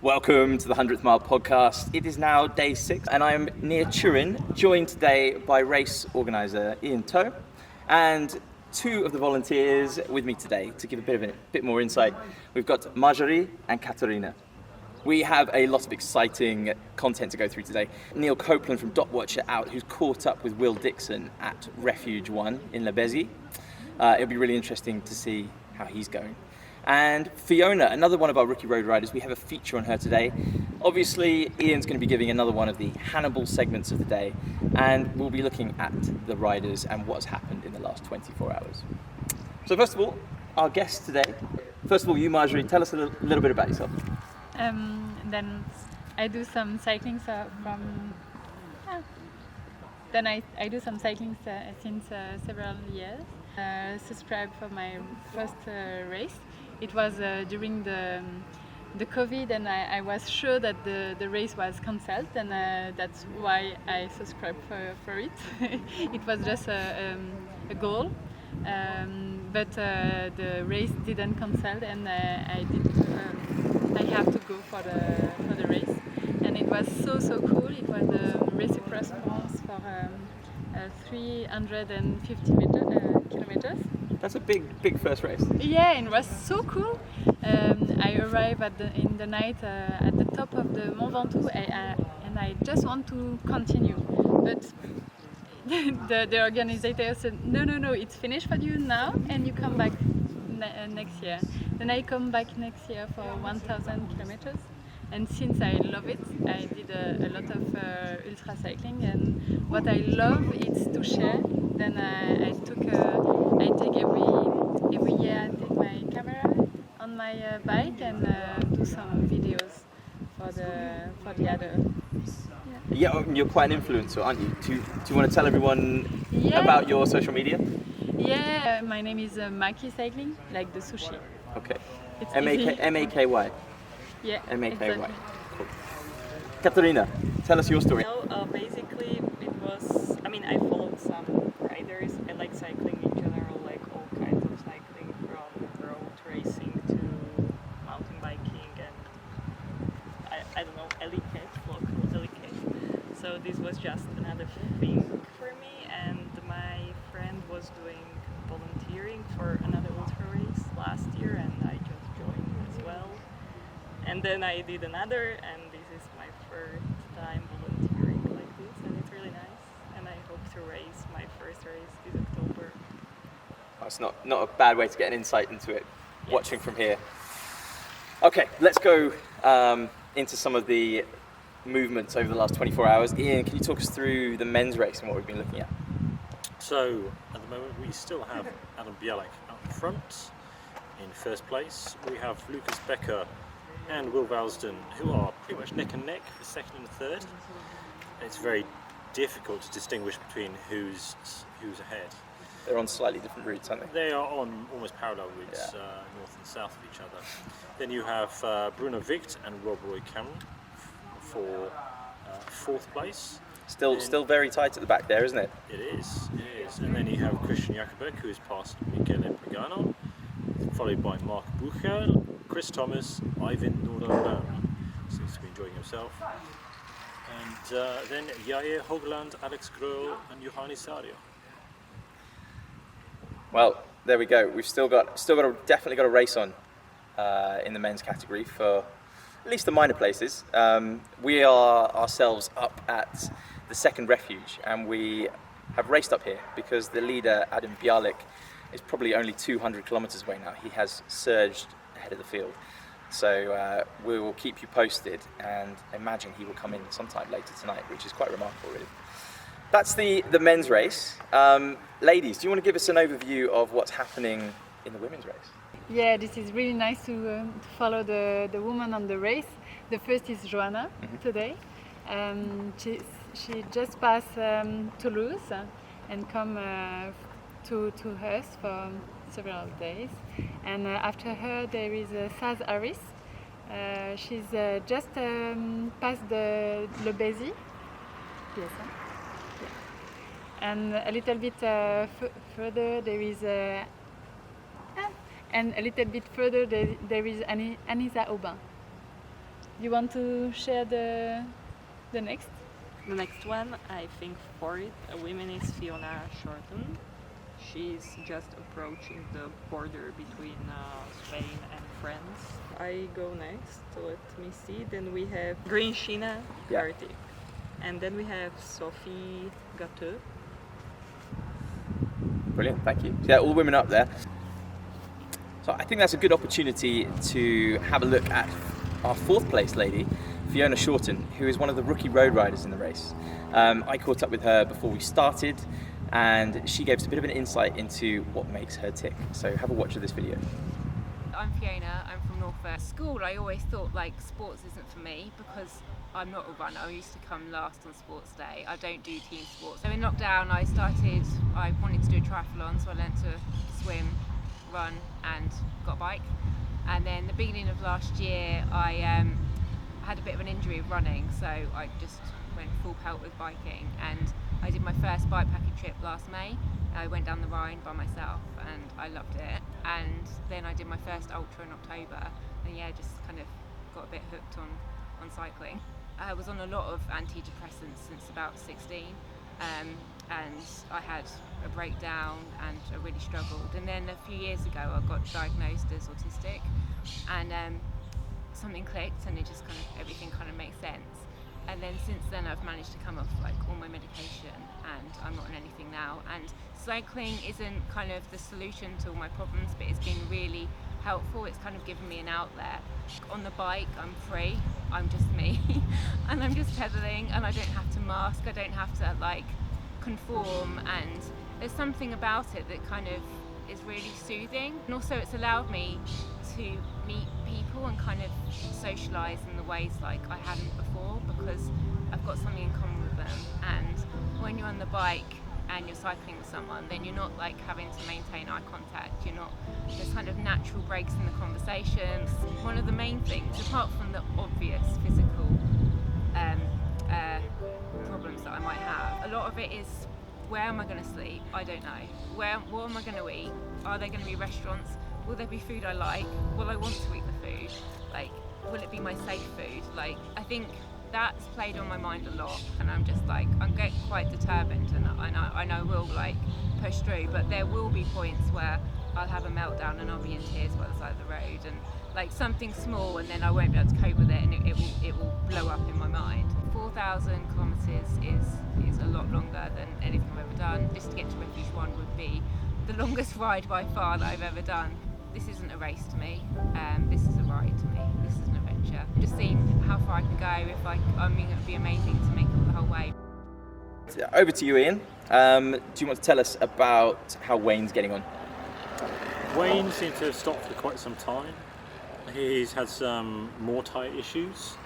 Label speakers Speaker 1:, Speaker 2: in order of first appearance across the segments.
Speaker 1: Welcome to the 100th Mile podcast. It is now day 6 and I am near Turin, joined today by race organiser Ian Toe and 2 of the volunteers with me today to give a bit more insight. We've got Marjorie and Katarina. We have a lot of exciting content to go through today. Niel Copeland from Dot Watcher out, who's caught up with Will Dixon at Refuge 1 in Labezi. It'll be really interesting to see how he's going. And Fiona, another one of our rookie road riders, we have a feature on her today. Obviously, Ian's going to be giving another one of the Hannibal segments of the day, and we'll be looking at the riders and what's happened in the last 24 hours. So first of all, our guest today. First of all, you, Marjorie, tell us a little bit about yourself.
Speaker 2: Then I do some cycling I do some cycling since several years. Subscribed for my first race. It was during the COVID, and I was sure that the race was cancelled, and that's why I subscribed for it. It was just a goal, but the race didn't cancel, and I have to go for the race, and it was so cool. It was a Rafcikova for 350 kilometers.
Speaker 1: That's a big first race.
Speaker 2: Yeah, it was so cool. I arrived in the night at the top of the Mont Ventoux, and I just want to continue. But the organizer said, no, it's finished for you now, and you come back next year. Then I come back next year for 1,000 kilometers. And since I love it, I did a lot of ultra cycling, and what I love is to share. Then I take every year I take my camera on my bike and do some videos for the other.
Speaker 1: Yeah, you're quite an influencer, aren't you? Do you want to tell everyone about your social media?
Speaker 2: Yeah, my name is Maki Cycling, like the sushi.
Speaker 1: Okay.
Speaker 2: It's
Speaker 1: M-A-K-Y.
Speaker 2: Yeah.
Speaker 1: M-A-K-Y.
Speaker 2: Exactly.
Speaker 1: Cool. Katarina, tell us your story.
Speaker 3: Basically, I followed some riders. I like cycling in general, like all kinds of cycling, from road racing to mountain biking and I don't know, local delicate. So this was just another thing for me, and my friend was doing volunteering for another ultra race last year, and I just joined as well. And then I did another, and this is my first time volunteering like this, and it's really nice. And I hope to race my first race this October.
Speaker 1: Oh, it's not a bad way to get an insight into it, watching from here. Okay, let's go into some of the movements over the last 24 hours. Ian, can you talk us through the men's race and what we've been looking at?
Speaker 4: So, at the moment, we still have Adam Bialek out in front in first place. We have Lucas Becker and Will Valsden, who are pretty much neck and neck for second and third. It's very difficult to distinguish between who's ahead.
Speaker 1: They're on slightly different routes, aren't they?
Speaker 4: They are on almost parallel routes, north and south of each other. Then you have Bruno Vicht and Rob Roy Cameron for fourth place.
Speaker 1: Still very tight at the back there, isn't it?
Speaker 4: It is. And then you have Christian Jakobek, who has passed Michele Pagano, followed by Mark Buchel, Chris Thomas, Ivan Nordenbaum, seems to be enjoying himself, and then Jair Hoogland, Alex Grohl, and Johannes Sario.
Speaker 1: Well, there we go. We've definitely got a race on in the men's category for at least the minor places. We are ourselves up at the second refuge, and we have raced up here because the leader, Adam Bialek, is probably only 200 kilometers away now. He has surged ahead of the field. So we will keep you posted, and imagine he will come in sometime later tonight, which is quite remarkable, really. That's the men's race. Ladies, do you want to give us an overview of what's happening in the women's race?
Speaker 2: Yeah, this is really nice to follow the woman on the race. The first is Joanna today. She just passed Toulouse and come to us for several days. And after her there is Saz Harris. She's just past the Labezi. Yes. And a little bit further there is there is Anissa Aubin. You want to share the next?
Speaker 3: The next one, I think for it, a woman is Fiona Shorten. She's just approaching the border between Spain and France. I go next, let me see. Then we have Green Sheena Karate. And then we have Sophie Gateux.
Speaker 1: Brilliant, thank you. Yeah, all the women up there. So I think that's a good opportunity to have a look at our fourth place lady, Fiona Shorten, who is one of the rookie road riders in the race. I caught up with her before we started, and she gave us a bit of an insight into what makes her tick. So have a watch of this video.
Speaker 5: I'm Fiona, I'm from Northwest. School, I always thought like sports isn't for me because I'm not a runner. I used to come last on sports day. I don't do team sports. So in lockdown I wanted to do a triathlon, so I learnt to swim, run and got a bike. And then the beginning of last year I had a bit of an injury of running, so I just went full pelt with biking, and I did my first bikepacking trip last May. I went down the Rhine by myself and I loved it, and then I did my first ultra in October, and yeah, just kind of got a bit hooked on cycling. I was on a lot of antidepressants since about 16, and I had a breakdown and I really struggled, and then a few years ago I got diagnosed as autistic, and something clicked and it just kind of, everything kind of makes sense. And then since then I've managed to come off like all my medication and I'm not on anything now, and cycling isn't kind of the solution to all my problems, but it's been really helpful. It's kind of given me an outlet. On the bike I'm free, I'm just me and I'm just pedaling, and I don't have to mask, I don't have to like conform, and there's something about it that kind of is really soothing. And also it's allowed me to meet people and kind of socialise in the ways like I hadn't before, because I've got something in common with them. And when you're on the bike and you're cycling with someone, then you're not like having to maintain eye contact, there's kind of natural breaks in the conversations. One of the main things, apart from the obvious physical problems that I might have, a lot of it is, where am I going to sleep? I don't know. What am I going to eat? Are there going to be restaurants? Will there be food I like? Will I want to eat the food? Like, will it be my safe food? Like, I think that's played on my mind a lot, and I'm just like, I'm getting quite determined, and I know I will like push through, but there will be points where I'll have a meltdown and I'll be in tears by the side of the road, and like something small, and then I won't be able to cope with it, and it will blow up in my mind. 4,000 kilometres is a lot longer than anything I've ever done. Just to get to Refuge 1 would be the longest ride by far that I've ever done. This isn't a race to me, this is a ride to me, this is an adventure. Just seeing how far I can go, it would be amazing to make it the whole way.
Speaker 1: Over to you, Ian. Do you want to tell us about how Wayne's getting on?
Speaker 4: Wayne seems to have stopped for quite some time. He's had some more tyre issues,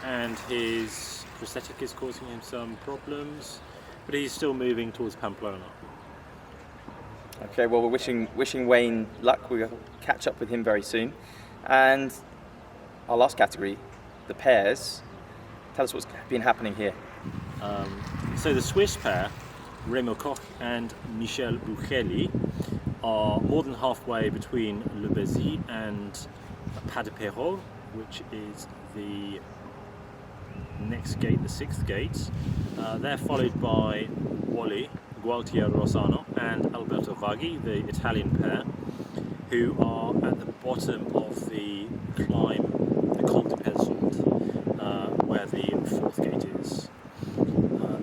Speaker 4: and his prosthetic is causing him some problems, but he's still moving towards Pamplona.
Speaker 1: Okay, well, we're wishing Wayne luck. We'll catch up with him very soon. And our last category, the pairs. Tell us what's been happening here.
Speaker 4: So the Swiss pair, Remo Koch and Michel Bucheli, are more than halfway between Le Béziers and Pas de Perrault, which is the next gate, the sixth gate. They're followed by Wally, Gualtier Rossano and Alberto Vaghi, the Italian pair, who are at the bottom of the climb, the Col de Pesant, where the fourth gate is.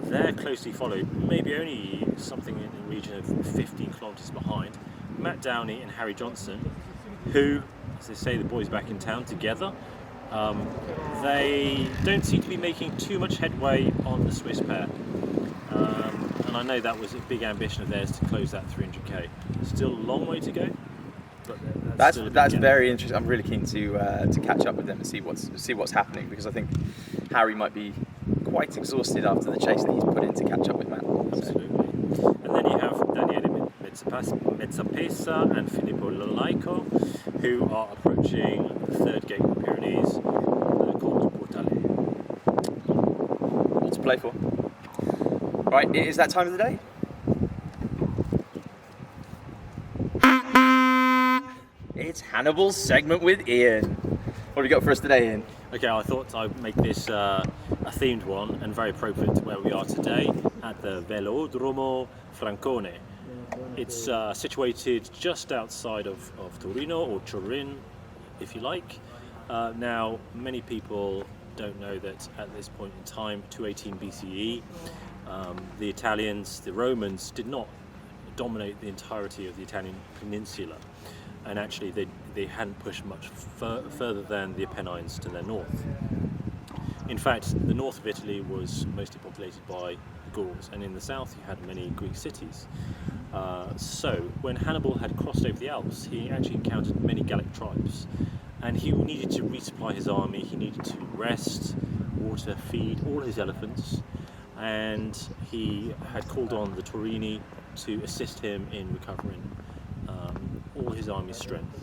Speaker 4: They're closely followed, maybe only something in the region of 15 kilometres behind, Matt Downey and Harry Johnson, who, as they say, the boys back in town together. They don't seem to be making too much headway on the Swiss pair. And I know that was a big ambition of theirs to close that 300k. Still a long way to go, but
Speaker 1: that's very interesting. I'm really keen to catch up with them and see what's happening, because I think Harry might be quite exhausted after the chase that he's put in to catch up with Matt.
Speaker 4: Absolutely. And then you have Daniele Mezzapesa and Filippo Lolaico, who are approaching the third gate of the Pyrenees, called Portalet.
Speaker 1: All to play for. Right, it is that time of the day. It's Hannibal's segment with Ian. What have you got for us today, Ian?
Speaker 4: Okay, I thought I'd make this a themed one and very appropriate to where we are today at the Velodromo Francone. It's situated just outside of Torino, or Turin, if you like. Now, many people don't know that at this point in time, 218 BCE, the Italians, the Romans, did not dominate the entirety of the Italian peninsula, and actually they hadn't pushed much further than the Apennines to their north. In fact, the north of Italy was mostly populated by the Gauls, and in the south you had many Greek cities. So when Hannibal had crossed over the Alps, he actually encountered many Gallic tribes, and he needed to resupply his army. He needed to rest, water, feed all his elephants, and he had called on the Turini to assist him in recovering all his army's strength.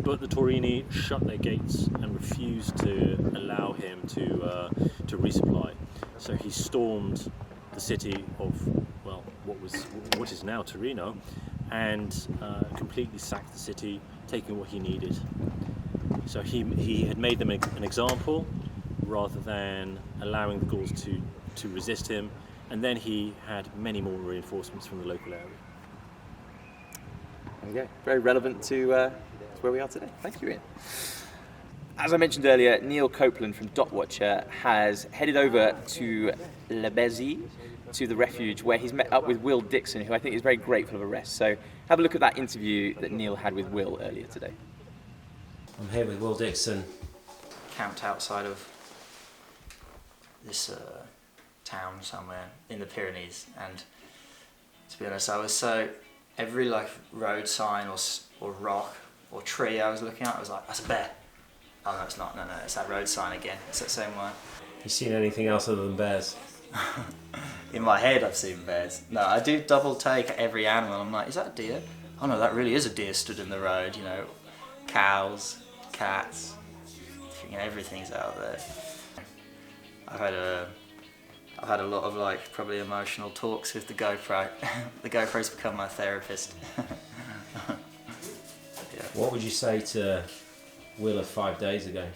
Speaker 4: But the Turini shut their gates and refused to allow him to resupply. So he stormed the city of, well, what is now Torino, and completely sacked the city, taking what he needed. So he had made them an example rather than allowing the Gauls to resist him, and then he had many more reinforcements from the local area.
Speaker 1: There we go. Very relevant to where we are today. Thank you, Ian. As I mentioned earlier, Niel Copeland from Dot Watcher has headed over to Le Béziers, to the refuge, where he's met up with Will Dixon, who I think is very grateful of a rest. So have a look at that interview that Niel had with Will earlier today.
Speaker 6: I'm here with Will Dixon.
Speaker 7: Camped outside of this town somewhere in the Pyrenees, and to be honest, I was every road sign or rock or tree I was looking at, I was like, that's a bear. Oh no, it's not. No, it's that road sign again. It's that same one.
Speaker 6: You seen anything else other than bears?
Speaker 7: In my head, I've seen bears. No, I do double take every animal. I'm like, is that a deer? Oh no, that really is a deer stood in the road. You know, cows, cats, everything's out there. I've had a lot of probably emotional talks with the GoPro. The GoPro's become my therapist. Yeah.
Speaker 6: What would you say to Will of 5 days ago?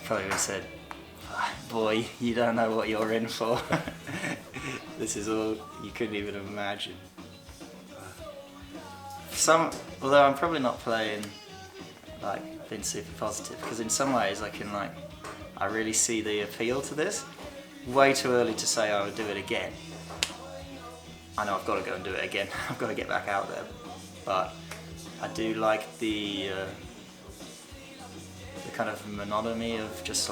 Speaker 7: Probably would have said, boy, you don't know what you're in for. This is all you couldn't even imagine. Although I'm probably not playing being super positive, because in some ways I really see the appeal to this. Way too early to say I would do it again. I know I've got to go and do it again. I've got to get back out there. But I do like the kind of monotony of just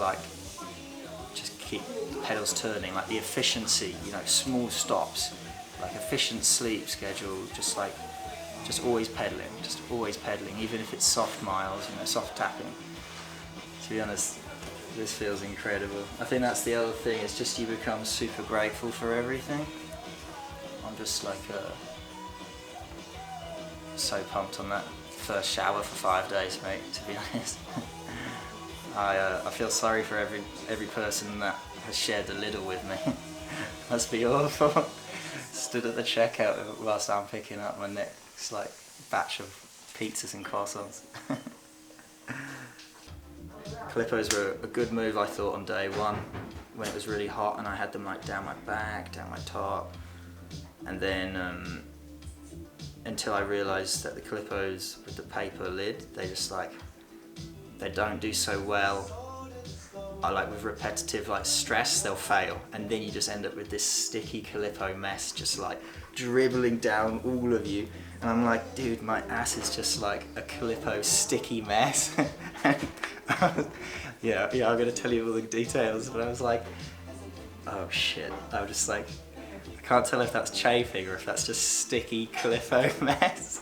Speaker 7: keep the pedals turning, like the efficiency, small stops, efficient sleep schedule, just always pedaling, even if it's soft miles, soft tapping. To be honest, this feels incredible. I think that's the other thing, it's just you become super grateful for everything. I'm just so pumped on that first shower for 5 days, mate, to be honest. I feel sorry for every person that has shared the Lidl with me. Must be awful. Stood at the checkout whilst I'm picking up my next batch of pizzas and croissants. Clippos were a good move, I thought, on day one when it was really hot and I had them down my back, down my top, and then until I realised that the Clippos with the paper lid, they don't do so well. With repetitive stress, they'll fail, and then you just end up with this sticky Calippo mess just dribbling down all of you, and I'm like, dude, my ass is just a Calippo sticky mess. yeah, I'm gonna tell you all the details, but I was like, oh shit, I was just I can't tell if that's chafing or if that's just sticky Calippo mess.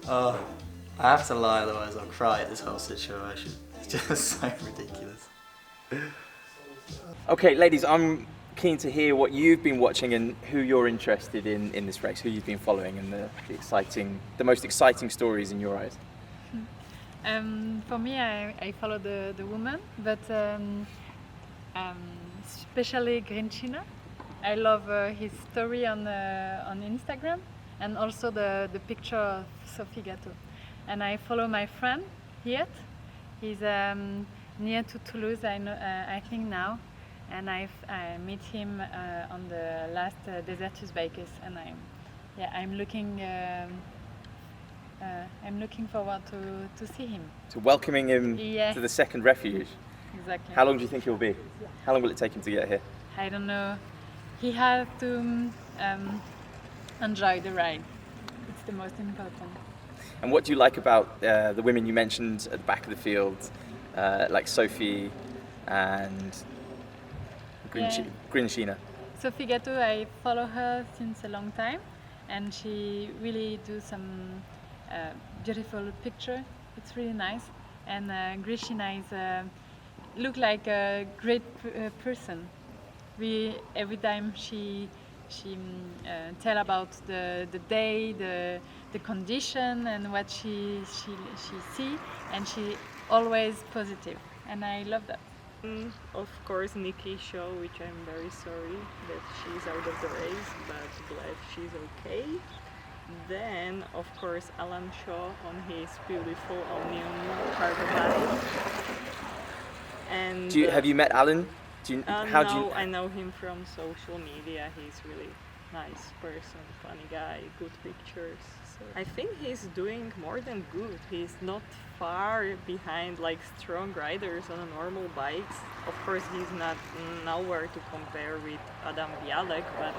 Speaker 7: Oh, I have to lie, otherwise I'll cry at this whole situation. It's just so ridiculous.
Speaker 1: Okay, ladies, I'm keen to hear what you've been watching and who you're interested in this race, who you've been following, and the most exciting stories in your eyes.
Speaker 2: For me, I follow the woman, but especially Grincina. I love his story on Instagram, and also the picture of Sophie Gatto. And I follow my friend Hiet, He's near to Toulouse, I think now, and I meet him on the last Desertus Bikers, and I'm looking forward to see him.
Speaker 1: To welcoming him to the second refuge.
Speaker 2: Exactly.
Speaker 1: How long do you think he'll be? How long will it take him to get here?
Speaker 2: I don't know. He has to enjoy the ride. It's the most important.
Speaker 1: And what do you like about the women you mentioned at the back of the field, like Sophie and Grinshina?
Speaker 2: Sophie Gatto, I follow her since a long time, and she really do some beautiful picture. It's really nice. And Grinshina is look like a great person. Every time she tell about the day, the condition, and what she see, and she always positive, and I love that.
Speaker 3: Of course, Nikki Shaw, which I'm very sorry that she's out of the race, but glad she's okay. Then, of course, Alan Shaw on his beautiful Omnium cargo bike. And
Speaker 1: have you met Alan?
Speaker 3: I know him from social media. He's really nice person, funny guy, good pictures. So I think he's doing more than good. He's not far behind like strong riders on a normal bikes. Of course, he's not nowhere to compare with Adam Bialek, but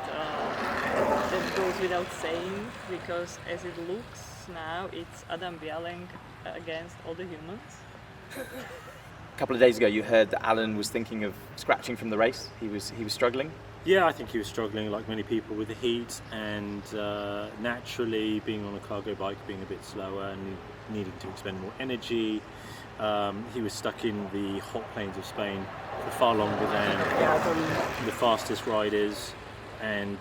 Speaker 3: that goes without saying, because as it looks now, it's Adam Bialek against all the humans.
Speaker 1: A couple of days ago, you heard that Alan was thinking of scratching from the race. He was struggling.
Speaker 4: Yeah, I think he was struggling like many people with the heat, and naturally being on a cargo bike, being a bit slower and needing to expend more energy. He was stuck in the hot plains of Spain for far longer than the fastest riders, and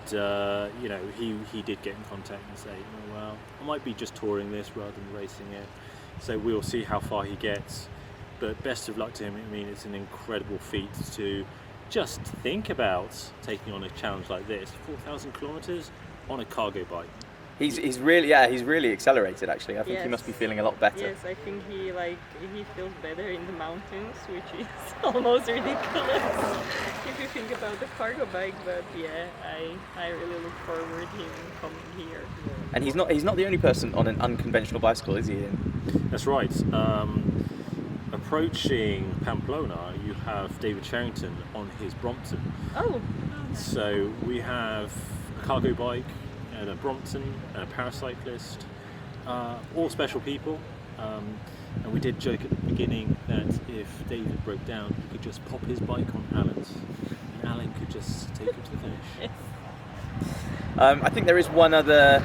Speaker 4: he did get in contact and say, oh, well, I might be just touring this rather than racing it. So we'll see how far he gets. But best of luck to him. I mean, it's an incredible feat to just think about taking on a challenge like this. 4,000 kilometers on a cargo bike.
Speaker 1: He's really accelerated actually. I think he must be feeling a lot better.
Speaker 3: Yes, I think he feels better in the mountains, which is almost ridiculous if you think about the cargo bike. But yeah, I really look forward to him coming here.
Speaker 1: And he's not the only person on an unconventional bicycle, is he, Ian?
Speaker 4: That's right. Approaching Pamplona, you have David Sherrington on his Brompton.
Speaker 3: Oh.
Speaker 4: So we have a cargo bike and a Brompton and a paracyclist, all special people. And we did joke at the beginning that if David broke down, he could just pop his bike on Alan's, and Alan could just take him to the finish.
Speaker 1: I think there is one other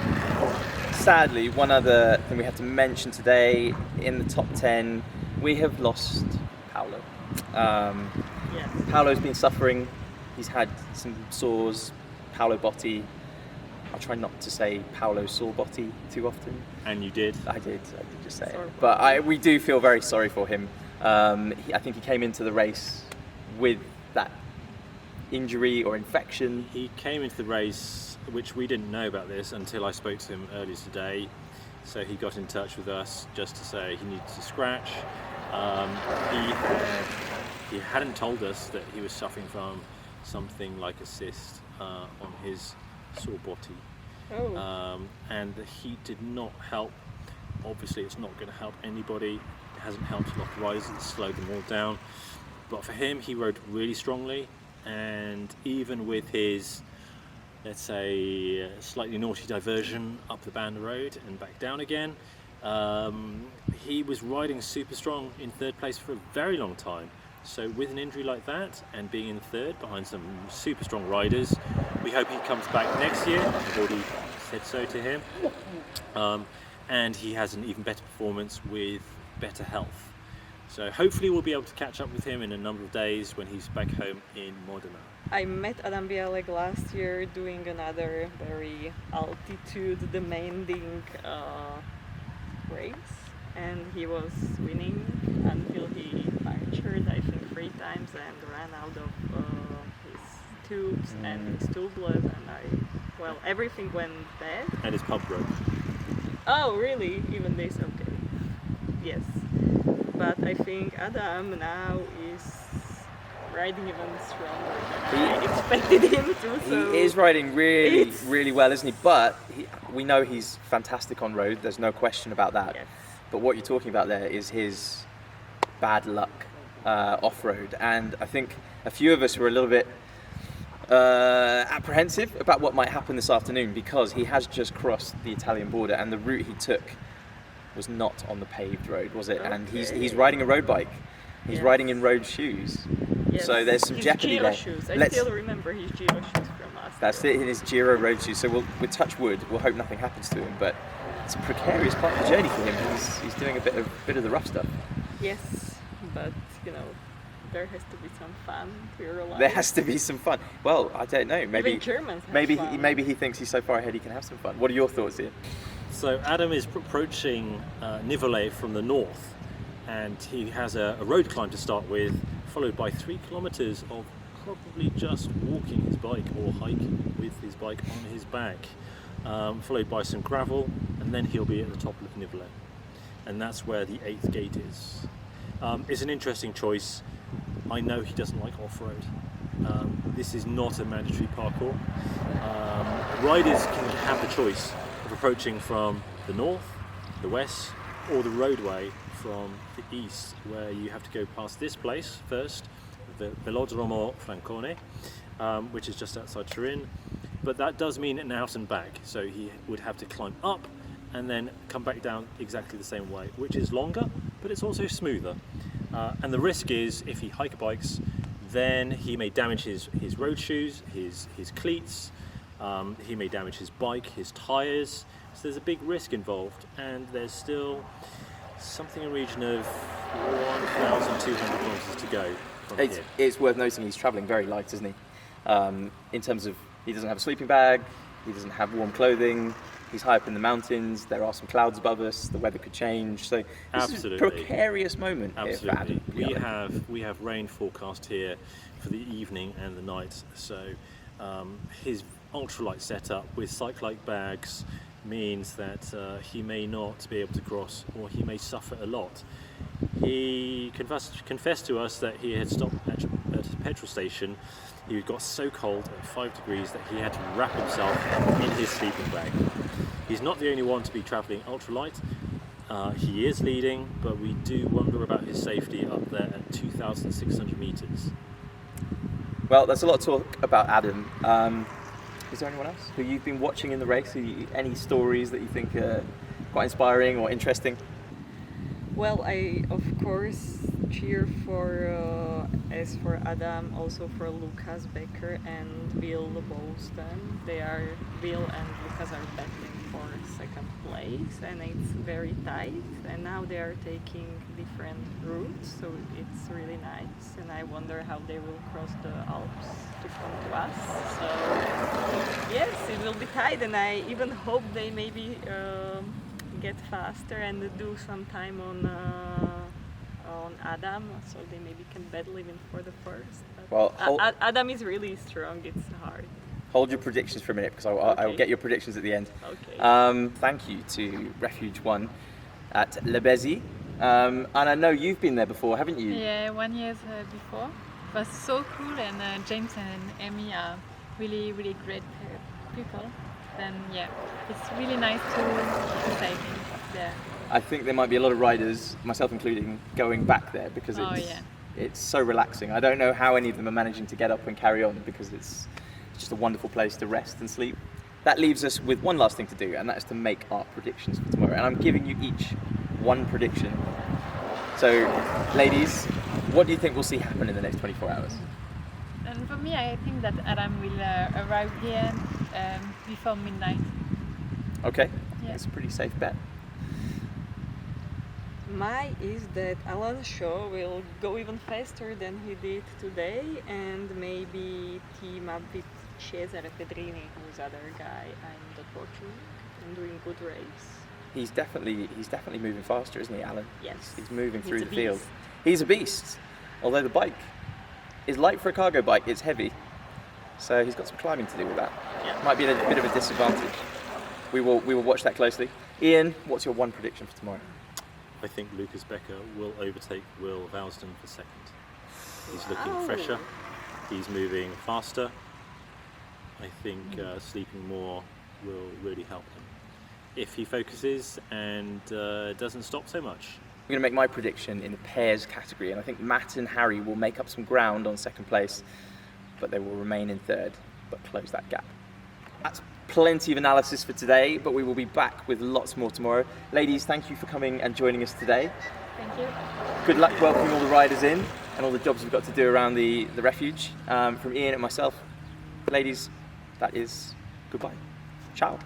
Speaker 1: thing we have to mention today in the top 10. We have lost Paolo.
Speaker 3: Yes.
Speaker 1: Paolo's been suffering. He's had some sores. Paolo Botti. I'll try not to say Paolo Sore Botti too often.
Speaker 4: And you did?
Speaker 1: I did just say it. But we do feel very sorry for him. I think he came into the race with that injury or infection.
Speaker 4: He came into the race, which we didn't know about this until I spoke to him earlier today. So he got in touch with us just to say he needed to scratch. He hadn't told us that he was suffering from something like a cyst on his sore body.
Speaker 3: Oh.
Speaker 4: And the heat did not help. Obviously, it's not going to help anybody. It hasn't helped a lot of riders. It's slowed them all down. But for him, he rode really strongly, and even with his, let's say, slightly naughty diversion up the Banda Road and back down again, he was riding super strong in third place for a very long time. So with an injury like that and being in third behind some super strong riders, we hope he comes back next year. I've already said so to him. And he has an even better performance with better health. So hopefully we'll be able to catch up with him in a number of days when he's back home in Modena.
Speaker 3: I met Adam Bialek last year doing another very altitude demanding race, and he was winning until he punctured, I think, 3 times and ran out of his tubes and his tube blood, and everything went bad.
Speaker 4: And his pump broke.
Speaker 3: Oh, really? Even this? Okay. Yes. but I think Adam now is riding even stronger than I expected him to. So
Speaker 1: He is riding really,
Speaker 3: it's-
Speaker 1: really well, isn't he? But we know he's fantastic on road. There's no question about that.
Speaker 3: Yes.
Speaker 1: But what you're talking about there is his bad luck off-road, and I think a few of us were a little bit apprehensive about what might happen this afternoon, because he has just crossed the Italian border, and the route he took was not on the paved road, was it? And he's riding a road bike. He's
Speaker 3: Yes.
Speaker 1: riding in road shoes.
Speaker 3: Yes.
Speaker 1: So there's some
Speaker 3: his
Speaker 1: jeopardy
Speaker 3: Giro
Speaker 1: there.
Speaker 3: shoes. I
Speaker 1: Let's-
Speaker 3: still remember his Giro shoes from last
Speaker 1: That's
Speaker 3: year.
Speaker 1: it, in his Giro road shoes. So we'll touch wood. We'll hope nothing happens to him. But it's a precarious part of the journey for him. He's doing a bit of the rough stuff.
Speaker 3: Yes, but there has to be some fun to your life.
Speaker 1: There has to be some fun. Well, I don't know. Maybe
Speaker 3: Even Germans have
Speaker 1: maybe
Speaker 3: fun.
Speaker 1: maybe he thinks he's so far ahead he can have some fun. What are your thoughts here?
Speaker 4: So Adam is approaching Nivelle from the north, and he has a road climb to start with, followed by 3 kilometers of probably just walking his bike or hiking with his bike on his back, followed by some gravel, and then he'll be at the top of Nivelle, and that's where the 8th gate is. It's an interesting choice. I know he doesn't like off-road. This is not a mandatory parkour. Riders can have the choice of approaching from the north, the west, or the roadway from the east, where you have to go past this place first, the Velodromo Francone, which is just outside Turin. But that does mean an out and back, so he would have to climb up and then come back down exactly the same way, which is longer, but it's also smoother. And the risk is, if he hike bikes, then he may damage his road shoes, his cleats, he may damage his bike, his tyres. So there's a big risk involved, and there's still something in the region of 1,200 kilometres to go from here.
Speaker 1: It's worth noting he's travelling very light, isn't he? In terms of, he doesn't have a sleeping bag, he doesn't have warm clothing, he's high up in the mountains, there are some clouds above us, the weather could change, so this is a precarious moment here for Adam.
Speaker 4: Absolutely. We have rain forecast here for the evening and the night, so his ultralight setup with cyclite bags means that he may not be able to cross, or he may suffer a lot. He confessed to us that he had stopped at a petrol station. He got so cold at 5 degrees that he had to wrap himself in his sleeping bag. He's not the only one to be travelling ultralight. He is leading, but we do wonder about his safety up there at 2,600 metres.
Speaker 1: Well, there's a lot of talk about Adam. Is there anyone else who you've been watching in the race? Any stories that you think are quite inspiring or interesting?
Speaker 3: Well, I of course cheer for as for Adam, also for Lucas Becker and Will Dixon. Will and Lucas are battling for second place, and it's very tight. And now they are taking different routes, so it's really nice. And I wonder how they will cross the Alps to come to us. So yes, it will be tight, and I even hope they maybe get faster and do some time on Adam, so they maybe can battle even for the first. But
Speaker 1: Well,
Speaker 3: Adam is really strong. It's hard.
Speaker 1: hold your predictions for a minute, because I'll
Speaker 3: Okay.
Speaker 1: get your predictions at the end.
Speaker 3: Okay.
Speaker 1: Thank you to Refuge One at Le Béziers. And I know you've been there before, haven't you?
Speaker 2: Yeah, 1 year before. It was so cool, and James and Amy are really, really great people. And yeah, it's really nice to cycle there.
Speaker 1: I think there might be a lot of riders, myself including, going back there because it's so relaxing. I don't know how any of them are managing to get up and carry on, because it's just a wonderful place to rest and sleep. That leaves us with one last thing to do, and that is to make our predictions for tomorrow. And I'm giving you each one prediction. So, ladies, what do you think we'll see happen in the next 24 hours?
Speaker 2: And for me, I think that Adam will arrive here before midnight.
Speaker 1: Okay,
Speaker 2: Yeah.
Speaker 1: that's a pretty safe bet.
Speaker 3: Mine is that Alan Shaw will go even faster than he did today, and maybe team up with Cesare Pedrini, who's the other guy I'm not watching, and doing good race.
Speaker 1: He's definitely moving faster, isn't he, Alan?
Speaker 3: Yes.
Speaker 1: He's moving
Speaker 3: He's
Speaker 1: through
Speaker 3: a
Speaker 1: the field.
Speaker 3: beast.
Speaker 1: He's a beast. Although the bike is light for a cargo bike, it's heavy. So he's got some climbing to do with that.
Speaker 3: Yeah.
Speaker 1: Might be a bit of a disadvantage. We will watch that closely. Ian, what's your one prediction for tomorrow?
Speaker 4: I think Lucas Becker will overtake Will Valsden for second. He's looking fresher, he's moving faster. I think sleeping more will really help him if he focuses and doesn't stop so much.
Speaker 1: I'm going to make my prediction in the pairs category, and I think Matt and Harry will make up some ground on second place, but they will remain in third, but close that gap. That's plenty of analysis for today, but we will be back with lots more tomorrow. Ladies, thank you for coming and joining us today.
Speaker 2: Thank you.
Speaker 1: Good luck welcoming all the riders in and all the jobs we've got to do around the refuge. From Ian and myself, ladies, that is goodbye. Ciao.